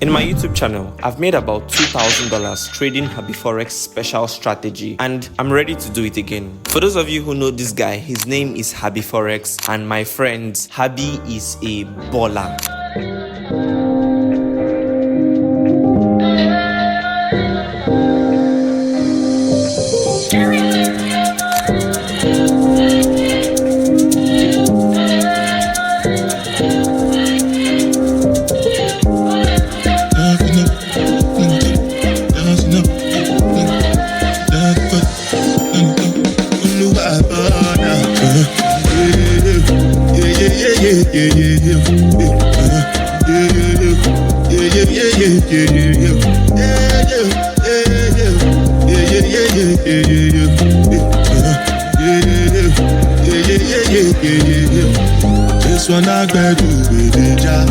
In my YouTube channel, I've made about $2,000 trading HabbyFx special strategy, and I'm ready to do it again. For those of you who know this guy, his name is HabbyFx, and my friends, Habby is a baller. This one I got to be the job.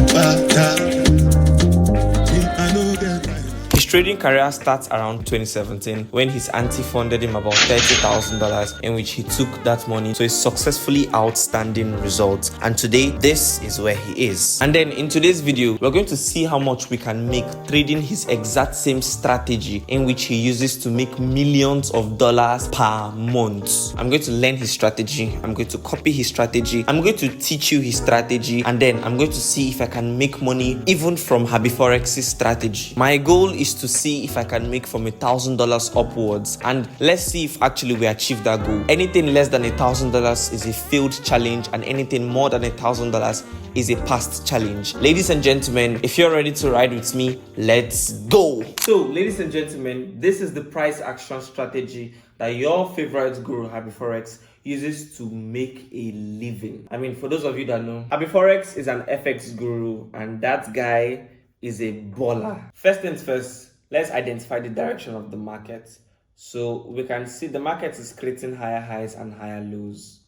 His trading career starts around 2017 when his auntie funded him about $30,000, in which he took that money to a successfully outstanding result, and today this is where he is. And then in today's video, we're going to see how much we can make trading his exact same strategy in which he uses to make millions of dollars per month. I'm going to learn his strategy, I'm going to copy his strategy, I'm going to teach you his strategy, and then I'm going to see if I can make money even from HabbyFx's strategy. My goal is to see if I can make from $1,000 upwards, and let's see if actually we achieve that goal. Anything less than $1,000 is a failed challenge, and anything more than $1,000 is a past challenge. Ladies and gentlemen, if you're ready to ride with me, let's go. So ladies and gentlemen, this is the price action strategy that your favorite guru HabbyFx uses to make a living. I mean, for those of you that know, HabbyFx is an FX guru, and that guy is a baller. First things first, let's identify the direction of the market. So we can see the market is creating higher highs and higher lows.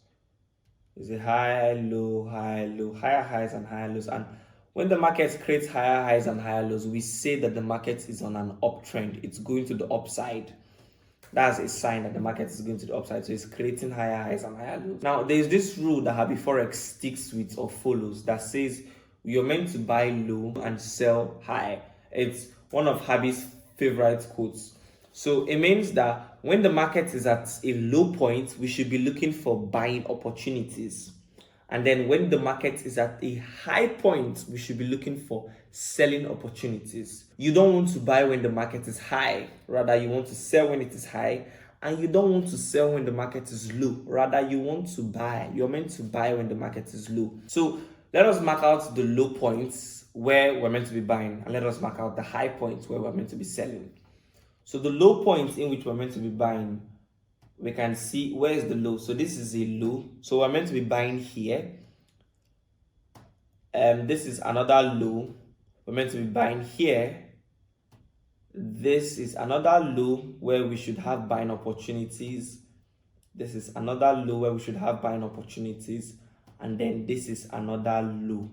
It's a high, low, higher highs and higher lows. And when the market creates higher highs and higher lows, we say that the market is on an uptrend. It's going to the upside. That's a sign that the market is going to the upside. So it's creating higher highs and higher lows. Now, there's this rule that HabbyFx sticks with or follows that says you're meant to buy low and sell high. It's one of Habby's favorite quotes. So it means that when the market is at a low point, we should be looking for buying opportunities. And then when the market is at a high point, we should be looking for selling opportunities. You don't want to buy when the market is high. Rather, you want to sell when it is high. And you don't want to sell when the market is low. Rather, you want to buy. You're meant to buy when the market is low. So let us mark out the low points where we're meant to be buying, and let us mark out the high points where we're meant to be selling. So the low points in which we're meant to be buying, we can see where is the low. So this is a low. So we're meant to be buying here. This is another low. We're meant to be buying here. This is another low where we should have buying opportunities. This is another low where we should have buying opportunities. And then this is another low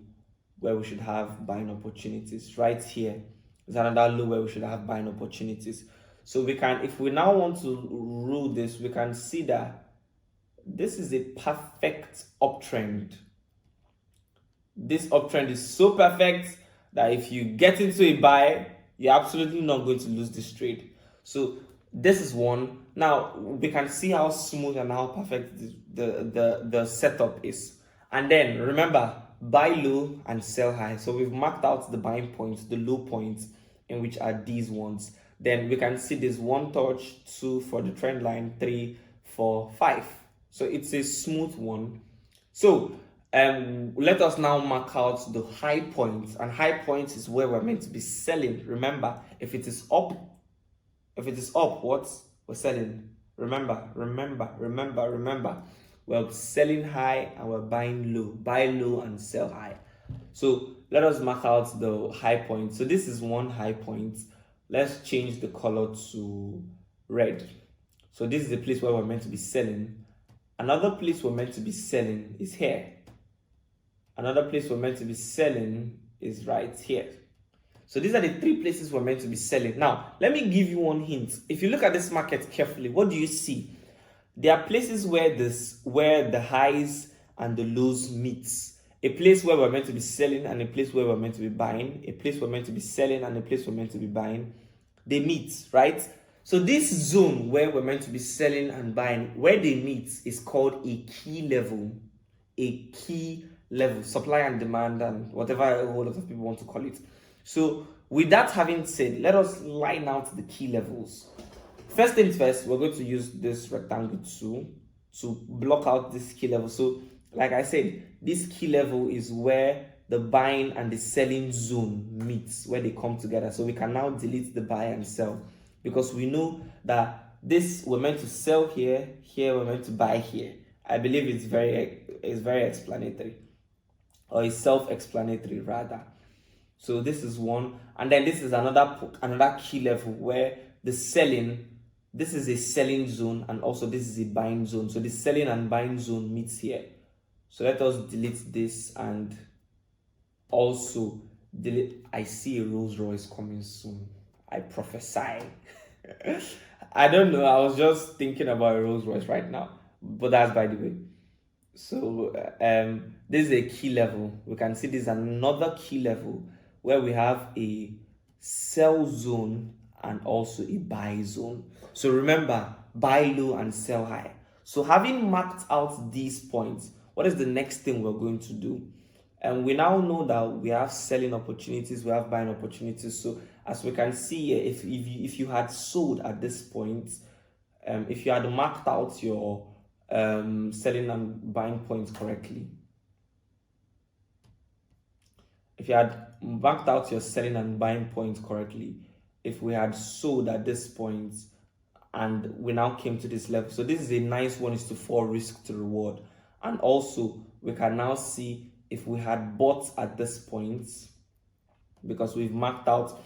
where we should have buying opportunities. Right here is another low where we should have buying opportunities. So we can, if we now want to rule this, we can see that this is a perfect uptrend. This uptrend is so perfect that if you get into a buy, you're absolutely not going to lose this trade. So this is one. Now we can see how smooth and how perfect the setup is. And then remember, buy low and sell high. So we've marked out the buying points, the low points, in which are these ones. Then we can see this 1 touch, 2 for the trend line, 3, 4, 5. So it's a smooth one. So let us now mark out the high points. And high points is where we're meant to be selling. Remember, if it is up, what? We're selling. Remember. We're selling high and we're buying low. Buy low and sell high. So let us mark out the high point. So this is one high point. Let's change the color to red. So this is the place where we're meant to be selling. Another place we're meant to be selling is here. Another place we're meant to be selling is right here. So these are the 3 places we're meant to be selling. Now, let me give you one hint. If you look at this market carefully, what do you see? There are places where the highs and the lows meet. a place where we're meant to be selling and a place where we're meant to be buying, a place we're meant to be selling and a place we're meant to be buying, they meet, right? So this zone where we're meant to be selling and buying, where they meet is called a key level. A key level, supply and demand, and whatever a whole lot of people want to call it. So with that having said, let us line out the key levels. First things first, we're going to use this rectangle tool to block out this key level. So like I said, this key level is where the buying and the selling zone meets, where they come together. So we can now delete the buy and sell, because we know that this we're meant to sell here, here we're meant to buy here. I believe it's very explanatory, or it's self-explanatory rather. So this is one, and then this is another key level where the selling, this is a selling zone, and also this is a buying zone. So the selling and buying zone meets here. So let us delete this and also delete. I see a Rolls Royce coming soon. I prophesy. I don't know. I was just thinking about a Rolls Royce right now, but that's by the way. So this is a key level. We can see this is another key level where we have a sell zone and also a buy zone. So remember, buy low and sell high. So having marked out these points, what is the next thing we're going to do? And we now know that we have selling opportunities, we have buying opportunities. So as we can see here, if you had sold at this point, if you had marked out your selling and buying points correctly, if you had marked out your selling and buying points correctly, if we had sold at this point and we now came to this level, so this is a nice 1:4 risk to reward. And also we can now see if we had bought at this point, because we've marked out,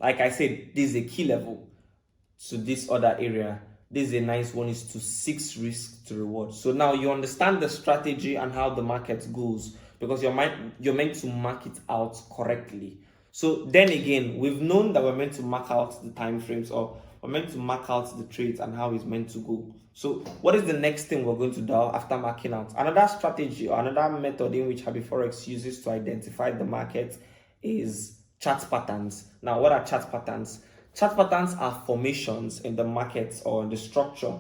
like I said, this is a key level to this other area. This is a nice 1:6 risk to reward. So now you understand the strategy and how the market goes, because you're meant to mark it out correctly. So then again, we've known that we're meant to mark out the time frames, or we're meant to mark out the trades and how it's meant to go. So what is the next thing we're going to do after marking out? Another strategy or another method in which HabbyFx uses to identify the market is chart patterns. Now, what are chart patterns? Chart patterns are formations in the market or in the structure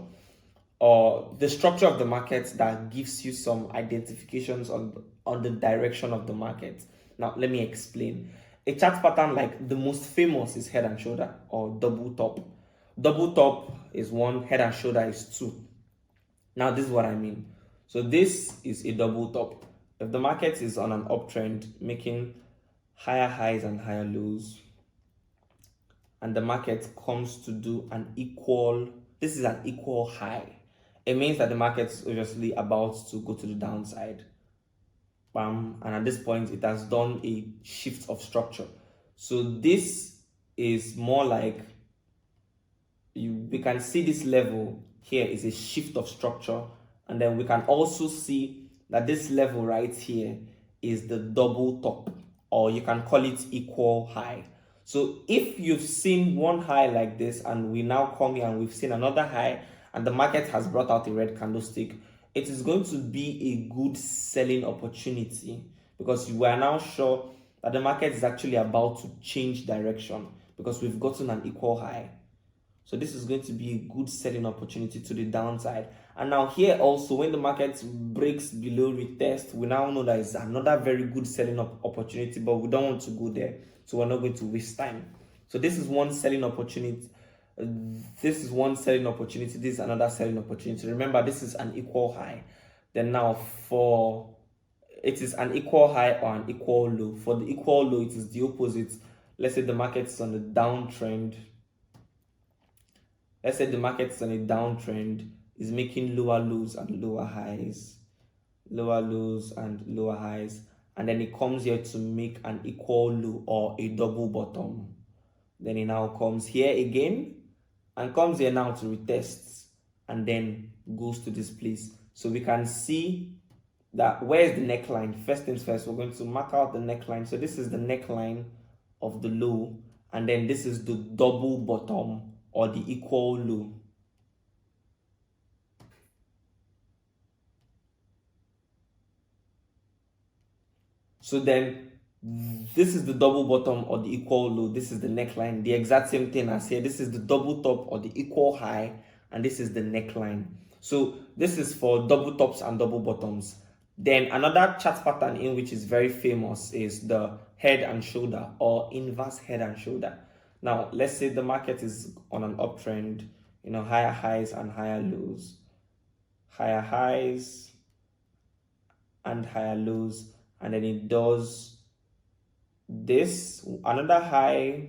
of the market that gives you some identifications on the direction of the market. Now, let me explain. A chart pattern, like the most famous, is head and shoulder or double top. Double top is 1, head and shoulder is 2. Now, this is what I mean. So this is a double top. If the market is on an uptrend, making higher highs and higher lows, and the market comes to do this is an equal high, it means that the market is obviously about to go to the downside. And at this point, it has done a shift of structure. So this is more like, we can see this level here is a shift of structure, and then we can also see that this level right here is the double top, or you can call it equal high. So if you've seen one high like this, and we now come here and we've seen another high, and the market has brought out a red candlestick, it is going to be a good selling opportunity, because you are now sure that the market is actually about to change direction, because we've gotten an equal high. So this is going to be a good selling opportunity to the downside. And now here also, when the market breaks below retest, we now know that it's another very good selling opportunity, but we don't want to go there. So we're not going to waste time. So this is one selling opportunity. This is one selling opportunity. This is another selling opportunity. Remember, this is an equal high. Then now it is an equal high or an equal low. For the equal low, it is the opposite. Let's say the market is on a downtrend. Let's say the market is on a downtrend, is making lower lows and lower highs, lower lows and lower highs, and then it comes here to make an equal low or a double bottom. Then it now comes here again and comes here now to retest, and then goes to this place. So we can see that where is the neckline? First things first, we're going to mark out the neckline. So this is the neckline of the low, and then this is the double bottom or the equal low. So then this is the double bottom or the equal low. This is the neckline. The exact same thing as here. This is the double top or the equal high, and this is the neckline. So this is for double tops and double bottoms. Then another chart pattern in which is very famous is the head and shoulder or inverse head and shoulder. Now let's say the market is on an uptrend, higher highs and higher lows, higher highs and higher lows, and then it does this, another high,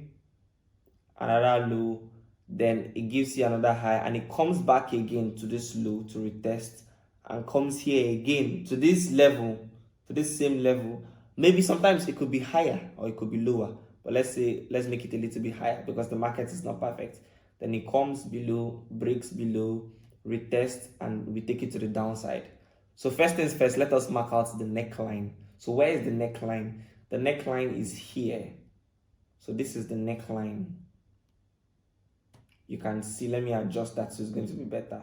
another low, then it gives you another high, and it comes back again to this low to retest, and comes here again to this level, to this same level. Maybe sometimes it could be higher or it could be lower, but let's make it a little bit higher because the market is not perfect. Then it comes below, breaks below, retest, and we take it to the downside. So first things first, let us mark out the neckline. So where is the neckline? The neckline is here. So this is the neckline. You can see, let me adjust that so it's going to be better.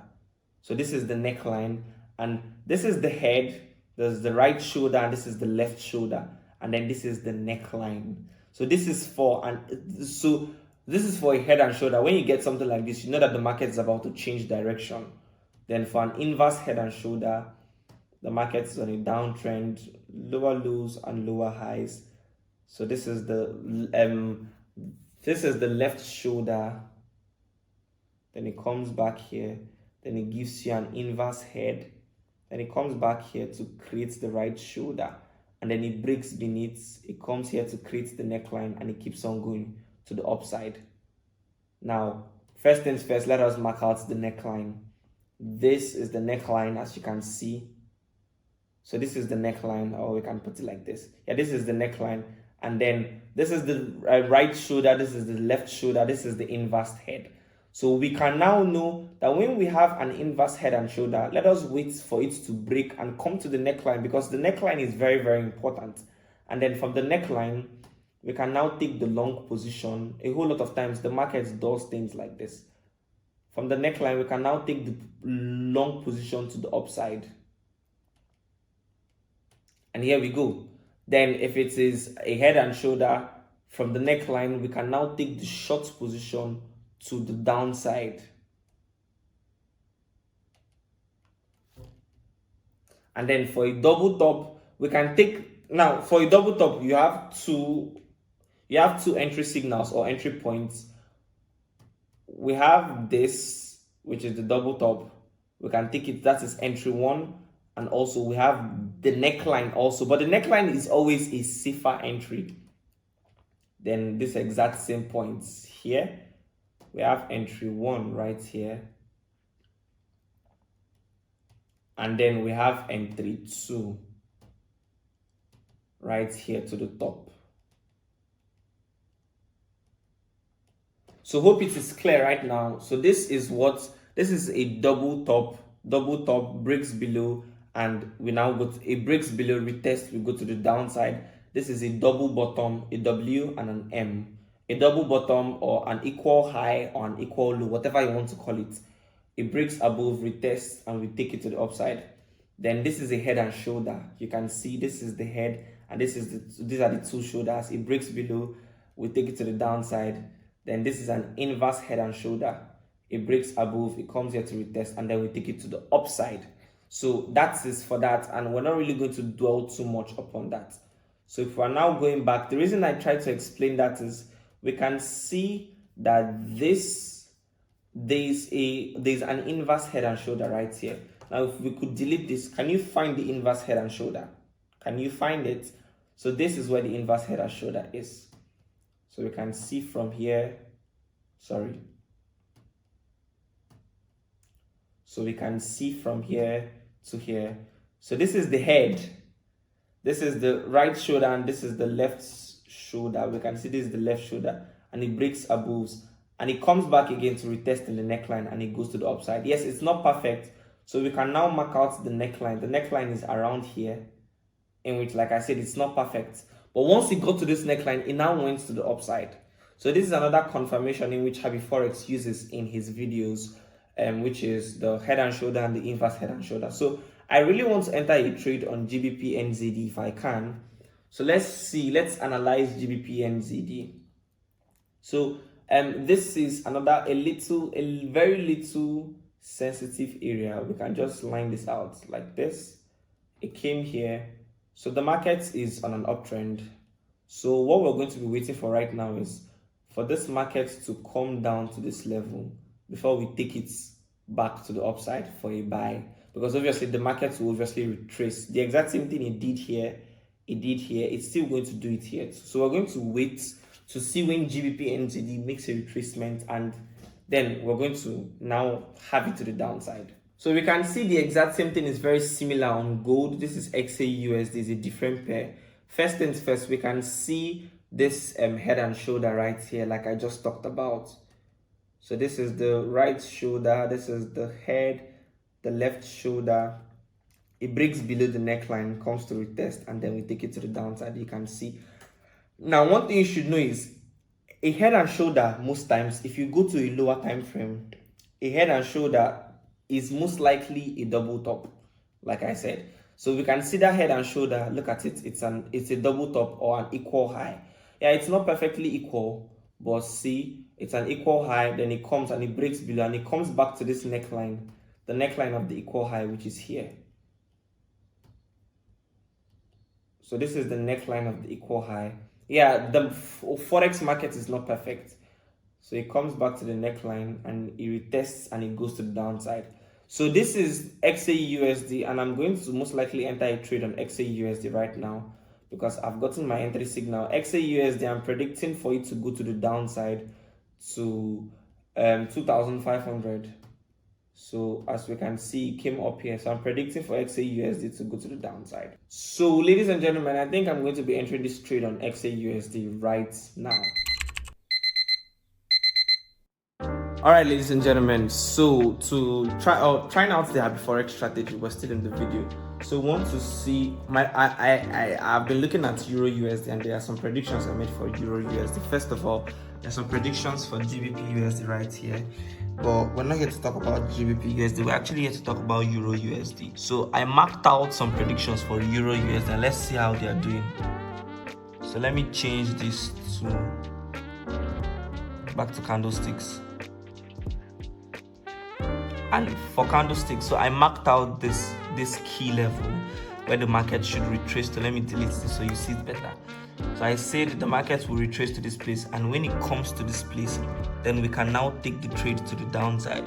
So this is the neckline, and this is the head. There's the right shoulder, and this is the left shoulder, and then this is the neckline. So this is for a head and shoulder. When you get something like this, you know that the market is about to change direction. Then for an inverse head and shoulder, the market is on a downtrend, lower lows and lower highs. So this is the left shoulder. Then it comes back here. Then it gives you an inverse head. Then it comes back here to create the right shoulder. And then it breaks beneath. It comes here to create the neckline, and it keeps on going to the upside. Now, first things first, let us mark out the neckline. This is the neckline, as you can see. So this is the neckline, or we can put it like this. Yeah, this is the neckline. And then this is the right shoulder. This is the left shoulder. This is the inverse head. So we can now know that when we have an inverse head and shoulder, let us wait for it to break and come to the neckline, because the neckline is very, very important. And then from the neckline, we can now take the long position. A whole lot of times the market does things like this. From the neckline, we can now take the long position to the upside. And here we go. Then if it is a head and shoulder, from the neckline, we can now take the short position to the downside. And then for a double top, we can take, now for a double top, you have two entry signals or entry points. We have this, which is the double top. We can take it, that is entry one. And also we have the neckline also, but the neckline is always a safer entry than this exact same points here. We have entry one right here, and then we have entry two right here to the top. So hope it is clear right now. So this is a double top breaks below, and we now go to a breaks below, retest, we go to the downside. This is a double bottom, a W and an M. A double bottom or an equal high or an equal low, whatever you want to call it. It breaks above, retests, and we take it to the upside. Then this is a head and shoulder. You can see this is the head, and these are the two shoulders. It breaks below, we take it to the downside. Then this is an inverse head and shoulder. It breaks above, it comes here to retest, and then we take it to the upside. So that is for that, and we're not really going to dwell too much upon that. So if we're now going back, the reason I try to explain that is we can see that there's an inverse head and shoulder right here. Now if we could delete this, can you find the inverse head and shoulder? Can you find it? So this is where the inverse head and shoulder is. So we can see from here, so we can see from here to here. So this is the head, this is the right shoulder, and this is the left shoulder. We can see this is the left shoulder, and it breaks above, and it comes back again to retest in the neckline, and it goes to the upside. Yes, it's not perfect, so we can now mark out the neckline. The neckline is around here, in which, like I said, it's not perfect, but once it got to this neckline, it now went to the upside. So this is another confirmation in which HabbyFx uses in his videos, which is the head and shoulder and the inverse head and shoulder. So I really want to enter a trade on GBP NZD if I can. So let's analyze GBP/NZD. So this is another a very little sensitive area. We can just line this out like this. It came here, so the market is on an uptrend. So what we're going to be waiting for right now is for this market to come down to this level before we take it back to the upside for a buy, because obviously the market will obviously retrace the exact same thing it did here, it's still going to do it here. So we're going to wait to see when GBP/NZD makes a retracement, and then we're going to now have it to the downside. So we can see the exact same thing is very similar on gold. This is XAUSD, is a different pair. First things first, we can see this head and shoulder right here, like I just talked about. So this is the right shoulder, this is the head, the left shoulder. It breaks below the neckline, comes to retest, and then we take it to the downside. You can see. Now, one thing you should know is a head and shoulder, most times, if you go to a lower time frame, a head and shoulder is most likely a double top, like I said. So we can see that head and shoulder, look at it, it's a double top or an equal high. Yeah, it's not perfectly equal, but see, it's an equal high, then it comes and it breaks below and it comes back to this neckline, the neckline of the equal high, which is here. So this is the neckline of the equal high. Yeah, the forex market is not perfect. So it comes back to the neckline and it retests and it goes to the downside. So this is XAUSD, and I'm going to most likely enter a trade on XAUSD right now because I've gotten my entry signal. XAUSD, I'm predicting for it to go to the downside to 2,500. So as we can see, it came up here. So I'm predicting for XAUSD to go to the downside. So ladies and gentlemen, I think I'm going to be entering this trade on XAUSD right now. All right, ladies and gentlemen, so to trying out the HabbyFx strategy, we're still in the video. So we want to see I've been looking at Euro USD, and there are some predictions I made for Euro USD. First of all, there's some predictions for GBP USD right here, but we're not here to talk about GBP USD. We're actually here to talk about Euro USD. So I marked out some predictions for Euro USD, and let's see how they are doing. So let me change this to back to candlesticks. And for candlesticks, so I marked out this key level where the market should retrace to. Let me delete this so you see it better. So I said the market will retrace to this place, and when it comes to this place, then we can now take the trade to the downside.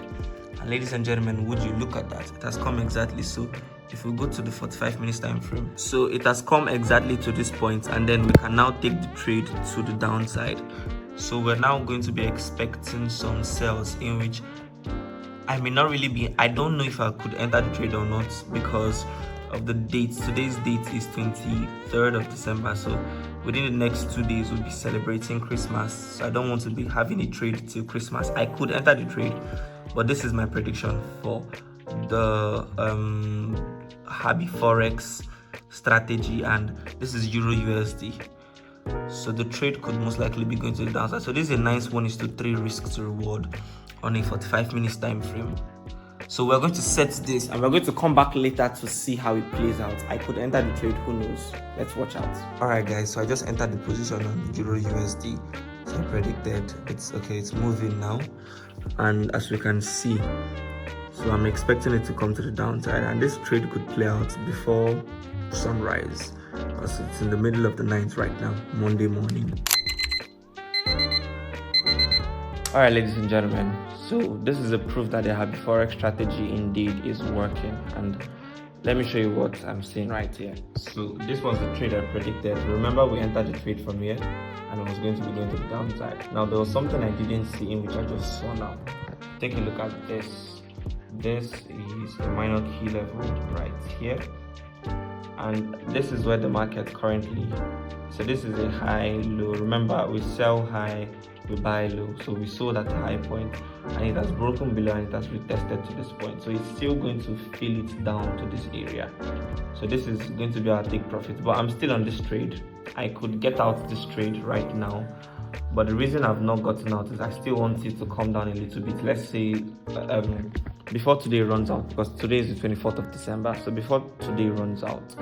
And ladies and gentlemen, would you look at that? It has come exactly so. If we go to the 45 minutes time frame, so it has come exactly to this point, and then we can now take the trade to the downside. So we're now going to be expecting some sells in which I may not really be, I don't know if I could enter the trade or not because of the dates. Today's date is 23rd of December, so within the next 2 days we'll be celebrating Christmas. So I don't want to be having a trade till Christmas. I could enter the trade, but this is my prediction for the HabbyFx strategy, and this is Euro USD. So the trade could most likely be going to the downside. So this is a nice 1:3 risk to reward on a 45 minutes time frame. So we're going to set this and we're going to come back later to see how it plays out. I could enter the trade, who knows? Let's watch out. All right guys, so I just entered the position on Euro USD. So I predicted it's okay, it's moving now, and as we can see, so I'm expecting it to come to the downside, and this trade could play out before sunrise because it's in the middle of the night right now, Monday morning. All right, ladies and gentlemen, so this is a proof that the HabbyFx strategy indeed is working, and let me show you what I'm seeing right here. So this was the trade I predicted. Remember, we entered the trade from here and it was going to be going to the downside. Now there was something I didn't see in which I just saw now. Take a look at this. This is a minor key level right here, and this is where the market currently, so this is a high low. Remember, we sell high, we buy low, so we sold at a high point and it has broken below and it has retested to this point, so it's still going to fill it down to this area. So this is going to be our take profit, but I'm still on this trade. I could get out this trade right now, but the reason I've not gotten out is I still want it to come down a little bit. Let's say before today runs out, because today is the 24th of December, so before today runs out,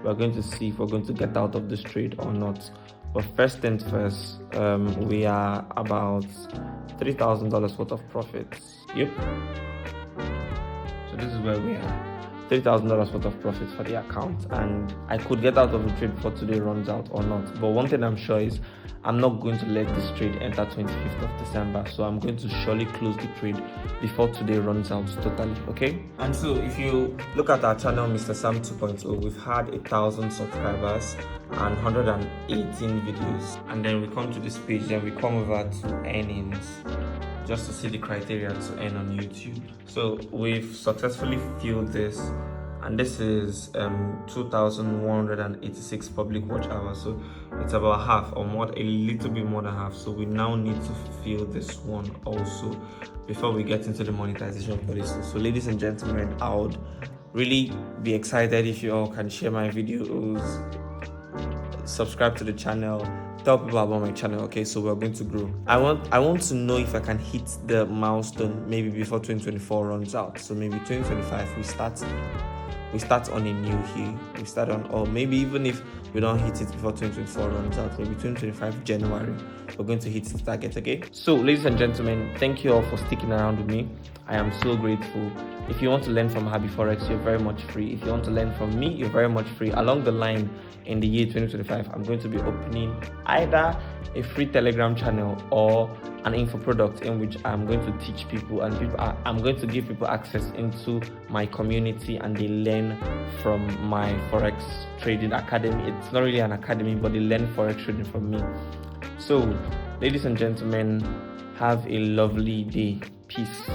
we're going to see if we're going to get out of this trade or not. But first things first, we are about $3,000 worth of profits. Yep. So this is where we are. $3,000 worth of profits for the account, and I could get out of the trade before today runs out or not. But one thing I'm sure is I'm not going to let this trade enter 25th of December, so I'm going to surely close the trade before today runs out totally. Okay. And so if you look at our channel, Mr. Sam 2.0, we've had 1,000 subscribers and 118 videos, and then we come to this page, then we come over to earnings just to see the criteria to earn on YouTube. So we've successfully filled this, and this is 2,186 public watch hours. So it's about half, or more, a little bit more than half. So we now need to fill this one also before we get into the monetization policy. So ladies and gentlemen, I would really be excited if you all can share my videos, subscribe to the channel, tell people about my channel. Okay, so we're going to grow. I want to know if I can hit the milestone maybe before 2024 runs out. So maybe 2025 we start on a new here. We start on, or maybe even if we don't hit it before 2024 runs out, maybe 2025 January we're going to hit the target. Okay, so ladies and gentlemen, thank you all for sticking around with me. I am so grateful. If you want to learn from HabbyFx, you're very much free. If you want to learn from me, you're very much free. Along the line in the year 2025, I'm going to be opening either a free Telegram channel or an info product in which I'm going to teach people, and I'm going to give people access into my community, and they learn from my Forex trading academy. It's not really an academy, but they learn Forex trading from me. So, ladies and gentlemen, have a lovely day. Peace.